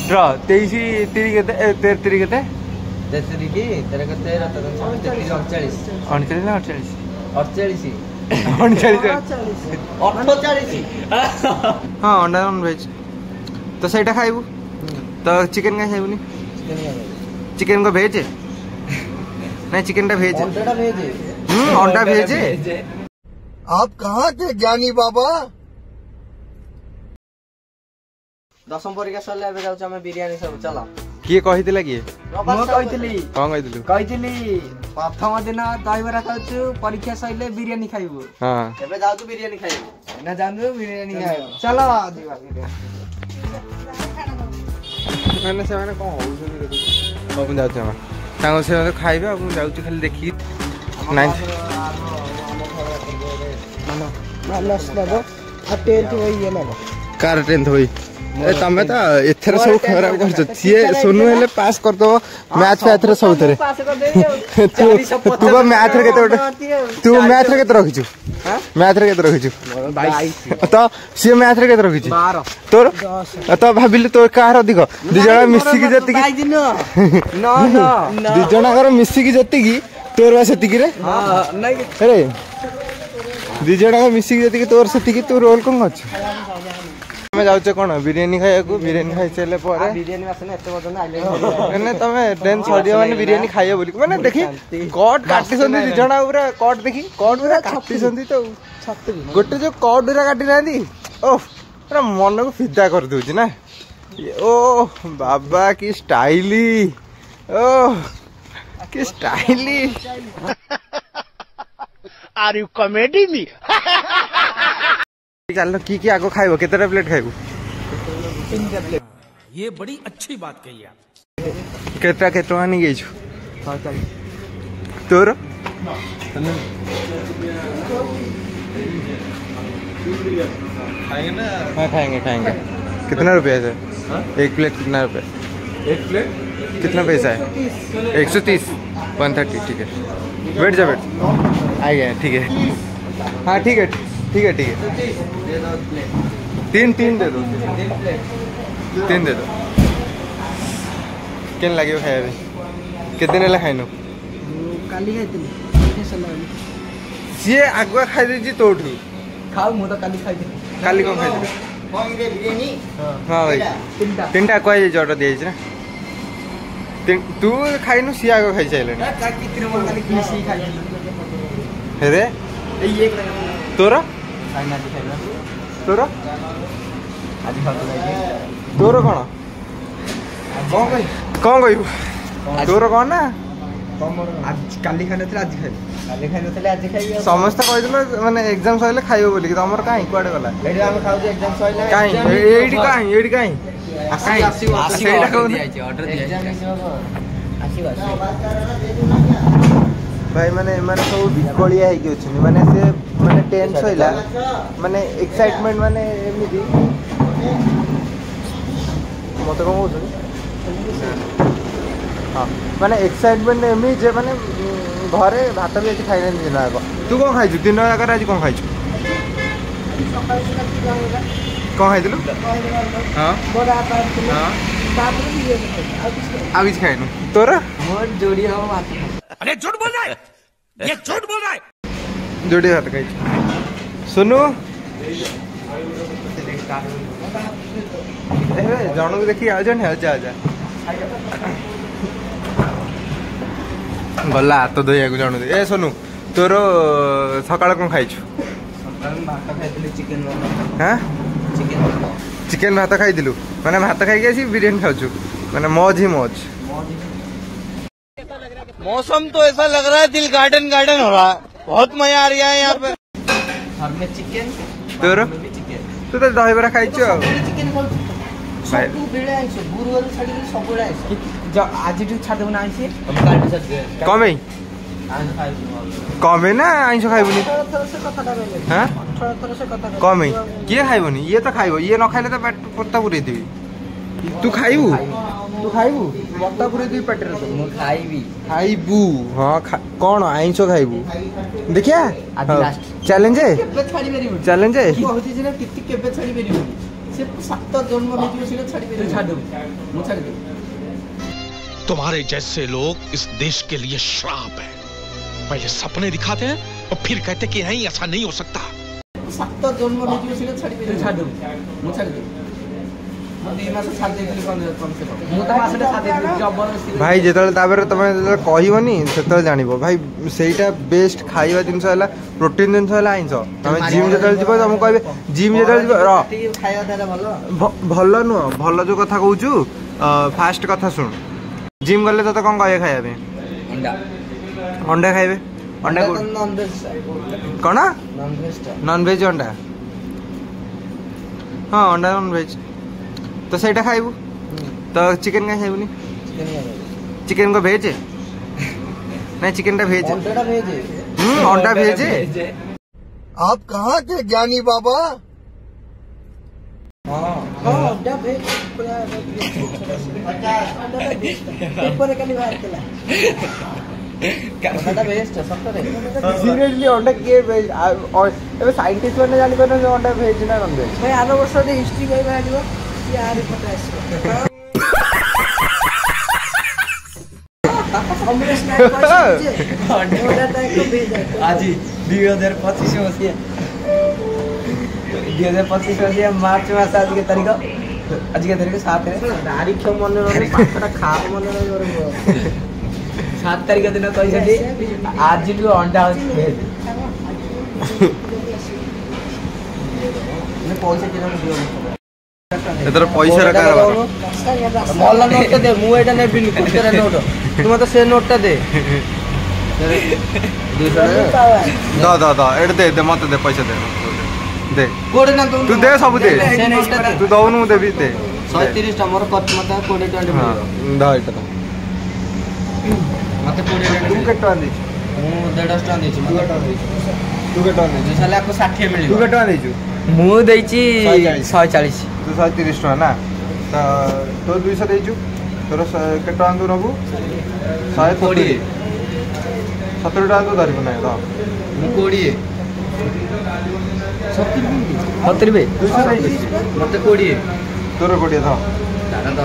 ड्र 23 3 केते 3 केते 33 की तेरे को 13 तो 33 48 39 ना 48 48 हाँ अंडा नॉन वेज तो सहीटा खाइबू तो चिकन का खाइबूनी चिकन को भेज नहीं चिकन टा भेज अंडा भेज आप कहाँ थे ज्ञानी बाबा 10 परीक्षा सरले एबे जाउ हम बिरयानी सब चला किए कहितला किए मो कहितली कोन कहितलु कहितली प्रथम दिन दहीबरा खाउछु परीक्षा सइले बिरयानी खाइबो हां एबे जाउ तू बिरयानी खाइबो ना जानू बिरयानी खाइबो चलो दिवा बिरयानी मैंने से मैंने कोन होउछनी देखु अब जाउ हम तांगो से खाइबे अब जाउ खाली देखि नाइन मानस बाबा आ 10th होई ये ना कार 10th होई ए तमे त एथरे सब खराब करछ सिए सोनू हेले पास कर दो मैथ पे एथरे सब थरे पास कर दे तू मैथ रे केते तू मैथ रे केते रखिछु हां मैथ रे केते रखिछु 22 त सिए मैथ रे केते रखिछु 12 तोर त भाबिले तो कार अधिक दि जणा मिसी की जति की न दि जणा कर मिसी की जति की तोर बा सेति की रे हां नहीं अरे दि जणा का मिसी की जति की तोर सेति की तू रोल कोन छ मैं जाउछ कोन बिरयानी खाया को बिरयानी खाइ चले परे बिरयानी आसने एते बदन आइले ने तमे 10 सडियो माने बिरयानी खाइयो बोली माने देखि कट काटी संदी दि जणा पूरा कट देखि कट पूरा काटी संदी तो गोटे जो कट पूरा काटी नांदी ओ पूरा मन को फिदा कर दोछि ना ओ बाबा की स्टाइली ओ की स्टाइली आर यू कॉमेडी मी चलो की आगो खाइबो केतेटा प्लेट खाइबो 3 प्लेट ये बड़ी अच्छी बात कही आप केटा केटो आनी गेछु हां चल तोर खाएंगे ना हां खाएंगे कितना रुपया है एक प्लेट कितना रुपया एक प्लेट कितना पैसा है 130 130 ठीक है बैठ जा बैठ आ गया ठीक है हाँ ठीक है तीन दे दो 3 दे दो केन लगे खाया कितने दिन खाइनु काली खाइतली सी आगुआ खाई देछि तोठू खाऊ मु तो काली खाइतली काली कोन खाइतली बिरयानी हां भाई तीनटा कोइ जटा दिए ना तू खाइनु सी आगो खाइ छैले ना कितने मन काली मिसी खाइतली हेरे ए एक तोरा खाइना खाइना तोरा आज खातो लागे तोर कोन कौन कहू तोर कौन ना आज काली खाने थे आज खाई काली खाने थे आज खाई समस्त कहिदलो माने एग्जाम सइले खाइबो बोली कि तमर काई कुआडे गला एडी हम खाउ जे एग्जाम सइले काई एडी काई सेटा खाउ ऑर्डर दिया भाई माने माने सब बिकलिया है कि अछि माने से माने टेंस होइला माने एक्साइटमेंट माने एमिदी मते कोन होछ हाँ माने एक्साइटमेंट एमि जे माने घरे भात भी अच्छी खाइले दिन आग तू कौन खाइछु दिन आग आज कौन खाइछु कौन खाइलु हां बड़ा पार हां तापर ये आ किछ खाइनु तोरा मोर जोड़ी हम भात अरे झूठ बोल रहा है ये झूठ बोल रहा है जोड़ी भात खाइछु सुनु ए जणो देखि आ जण है जा गला हाथ धोया को जणो ए सोनू तोर सकाळ कोन खाइछु भात खाइतली चिकन हां चिकन भात खाइदिलु माने भात खाइ गेसी बिरयानी खाउछु माने मौज ही मौज मौसम तो ऐसा लग रहा है दिल गार्डन गार्डन हो रहा है बहुत मजा आ रहा है यहाँ पे घर में चिकन तोर तू तो दही बरा खाइछु चिकन खाउ सब बेले आइछ गुरुवार छाडी सब बेले आइछ आज टू छाड देबो ना आइछ हम काट छाड दे कमे आज खाइ कमे ना आइछ खाइबुनी थोड़ा से कथा कहले हां थोड़ा से कथा कमे के खाइबुनी ये तो खाइबो ये न खाइले तो पेट पत्ता पुरै देबी तू खाइबू पत्ता पुरै देबी पेट रे मु खाइबू हां कोन आइछ खाइबू देखिया आज लास्ट चैलेंज है केबे छाडी बेरिबो चैलेंज है की होती जे ना किति केबे छाडी बेरिबो से 7 जन्म नहीं से छाड़ी दे छाड़ दो मु छाड़ दे। तुम्हारे जैसे लोग इस देश के लिए श्राप है। पहले सपने दिखाते हैं और फिर कहते कि नहीं ऐसा नहीं हो सकता। 7 जन्म नहीं से छाड़ी दे छाड़ दो मु छाड़ दे। भाई जेतले ताबरे तमे कहबनी सेतले जानिबो भाई सेटा बेस्ट खाइबा जिंस हला प्रोटीन जिंस हला आइंस तमे जिम जेतले जिबो तुम कहबे जिम जेतले जिबो र खाइबा दादा भलो भलो नु भलो जो कथा कहूचु फास्ट कथा सुन जिम गले तते कोन कहबे खाइबे अंडा अंडा खाइबे अंडा नॉन वेज कोन नॉन वेज अंडा हां अंडा नॉन वेज तो सेटा खाइबू तो चिकन का खाइबू चिकन को भेज नहीं चिकन टा भेज अंडा भेज आप कहाँ थे ज्ञानी बाबा? अंडा भेज सीरियसली अंडा के भेज एबे साइंटिस्ट माने जानि कोन अंडा भेज ना नॉन भेज भाई आरो वर्ष दे हिस्ट्री कहि बाजिबो यार पटास हमरे स्नाइप पाछे अंडा ता एक भेज आज 2025 मसिया 2025 मसिया मार्च मास आज के तारीख 7 है तारीख मन रे पाठटा खा मन रे 7 तारीख दिन कहि आज जो अंडा भेज मैं पैसा केना दियो एतर पैसा रा कारबार मल्ल नोट दे मु एटा ने बिल कुतेरा नोट तू मत से नोट टा दे दा एटा दे मत दे पैसा दे कोडे ना तू दे सब दे तू दउनु देबी दे 130 टा मोर कत मत 20 20 हां दा एटा मत 20 तू केटा दी मु 150 टा देछि मत तू केटा दी जो साला को 60 मिली तू केटा देछु मु देछि 140 तू 130 टका ना तो 200 देछु तोर केटा आंदु नबु 120 70 टका तो धरि बना दा मु 20 70 बे 200 मत 20 तोर 20 था दादा तो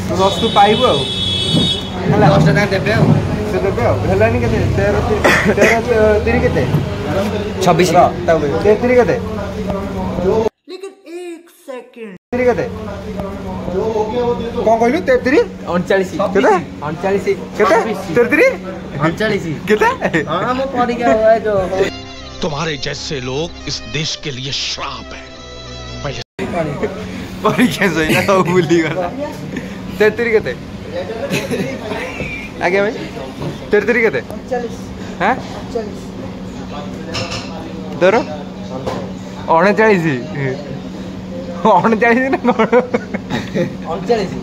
तू 10 तू पाइबो हला 10 टका देबे से देबे हेलानी केते 13 3 केते 26 तेरी केते लेकिन 1 सेकंड तेरी केते कोन कहलु 33 39 केते 39 केते 33 39 केते हां मो पढ़ गया हुआ है जो तुम्हारे जैसे लोग इस देश के लिए श्राप है। पहले परीक्षा सही ना तो भूली गला 33 केते आगे भाई 33 केते 39 हैं 39 दरो 39 39 ना कोन 39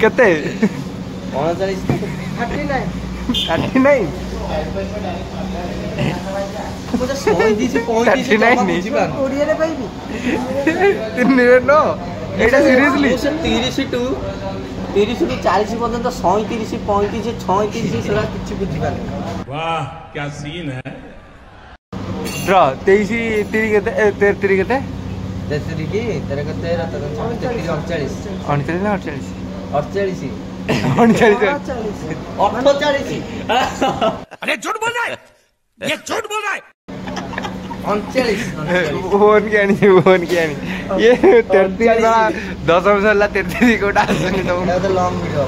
केते 39 39 मुझे 35 39 ओडिया रे पाइबी नो एटा सीरियसली 30 टू 40 पर्यंत 37 35 36 सेला किछि बुझि पाले वाह क्या सीन है। ड्रा 23 3 केते 33 केते तेरी की तेरे को 13 39 39 ना 48 48 अरे झूठ बोल रहा है, ये झूठ बोल रहा है। 39 फोन क्या नहीं ये 33 ना 10 वर्ष ला 33 कोटा आसुनी तो तो लॉन्ग वीडियो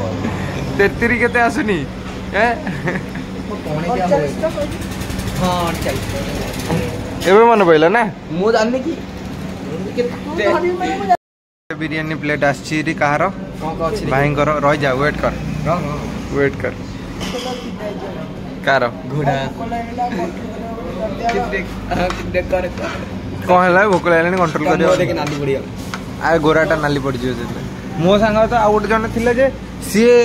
33 केते आसुनी हैं कोने क्या हां 48 एबे मन पइला ना मु जाननी की बिरयानी प्लेट आछि री कहार कौन का अछि भाई कर रह जा वेट कर कार घोड़ा कितने कर कौन है भोक लागलानी कंट्रोल कर देख नाली पड़िया आ गोराटा नाली पड़ जियो जेते मो संग तो आ गोटे जने थिले जे सीए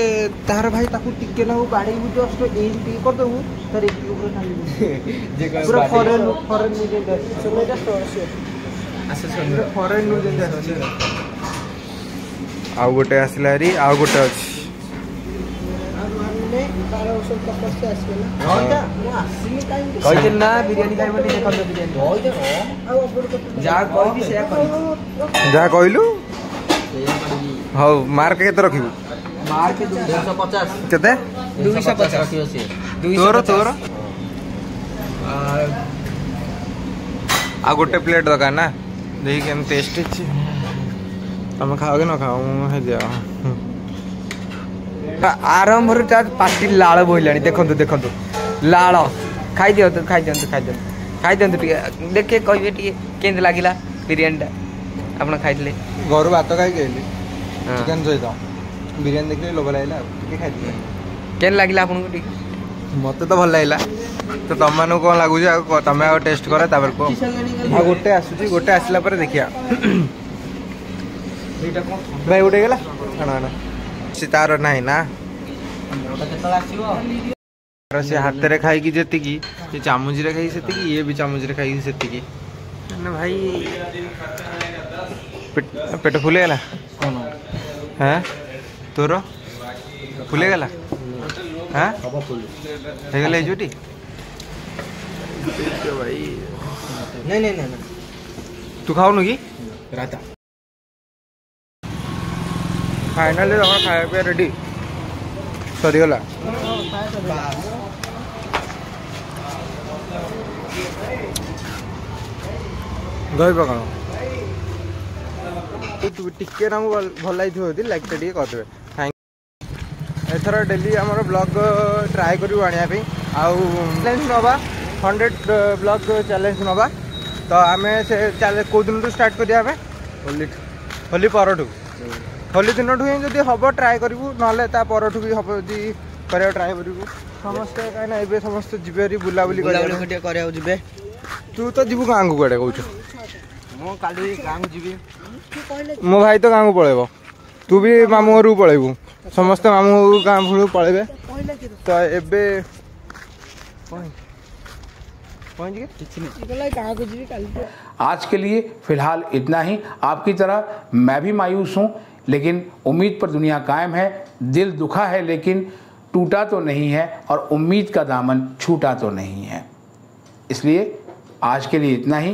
तार भाई ताकू टिके ना हो गाड़ी भी जस्ट एम पी कर दउ तार एक ऊपर नाली जे पूरा फॉरेन न्यूज सोमेटा स्टोर से आसे सुन फॉरेन न्यूज आछि आ गोटे आसला री आ गोटे अछि କହିଥିଲି ନା ବିରିୟାନୀ ଖାଇ ବୋଲି ଦେଖନ୍ତୁ ବିରିୟାନୀ ଯାହା କହିବି ସେଇଆ କରିବି ଯାହା କହିଲୁ ହଉ ମାର୍କ କେତେ ରଖିବୁ ମାର୍କ 250 କେତେ 250 ତୋର ତୋର ଆଉ ଗୋଟେ ପ୍ଲେଟ୍ ଦରକାର ନା ଦେଖି କେମିତି ଟେଷ୍ଟ ଅଛି ତମେ ଖାଅ କି ନ ଖାଅ ମୁଁ ହେଇଦିଅ ଆରମ୍ଭରୁ ତା ପାଟି ଲାଳ ବୋହିଲାଣି ଦେଖନ୍ତୁ ଦେଖନ୍ତୁ ଲାଳ ଖାଇଦିଅନ୍ତୁ ଖାଇଦିଅନ୍ତୁ ଖାଇଦିଅନ୍ତୁ ଖାଇଦିଅନ୍ତୁ ଟିକେ ଦେଖେ କହିବେ ଟିକେ କେମିତି ଲାଗିଲା ବିରିୟାନୀଟା ଆପଣ ଖାଇଥିଲେ ଘରୁ ଭାତ ଖାଇକି ଆଇଲି ଚିକେନ ସହିତ ବିରିୟାନୀ ଦେଖିଲେ ଲୋଭ ଲାଗିଲା ଆଉ ଟିକେ ଖାଇଥିଲି କେମିତି ଲାଗିଲା ଆପଣଙ୍କୁ ଟିକେ ମତେ ତ ଭଲ ଲାଗିଲା ତ ତମମାନଙ୍କୁ କ'ଣ ଲାଗୁଛି ଆଉ ତମେ ଆଉ ଟେଷ୍ଟ କର ତାପରେ କୁହ ଆଉ ଗୋଟେ ଆସୁଛି ଗୋଟେ ଆସିଲା ପରେ ଦେଖିବା ଭାଇ ଗୋଟେ ହେଇଗଲା ସେ ତାର ନାହିଁ ନା ସେ ହାତରେ ଖାଇକି ଯେତିକି ସେ ଚାମଚରେ ଖାଇକି ସେତିକି ଇଏ ବି ଚାମଚରେ ଖାଇକି ସେତିକି ଭାଇ ପେଟ ଫୁଲିଗଲା ହଁ ତୋର ଫୁଲିଗଲା ହଁ ହେଇଗଲା ହେଇଯିବଟି ଭାଇ ନାଇଁ ତୁ ଖାଉନୁ କି ରାତା फाइनली तम खाया पिया रेडी सरीगला दही पकाण टिके ना भल लगी लाइक टे करदे थैंक एथर डेली आम ब्लॉग ट्राए करूँ आने चैलेंज नवा 100 ब्लॉग चैलेंज नवा तो आम से कौ दिन स्टार्ट करिया होली परठू होली दिन जब हम ट्राए करूँ ना परठू भी हम जी कर ट्राए करूँ समस्ते कहीं समस्त जीवे बुलाबुली कर तू तो जीवु गाँ को कड़े कौच मो भाई तो गाँ को पलैब तू भी मामू घर पलैबू समस्ते मामू गाँ भूल पलैबे तो एबे आज के लिए फिलहाल इतना ही। आपकी तरह मैं भी मायूस हूँ, लेकिन उम्मीद पर दुनिया कायम है। दिल दुखा है लेकिन टूटा तो नहीं है, और उम्मीद का दामन छूटा तो नहीं है। इसलिए आज के लिए इतना ही।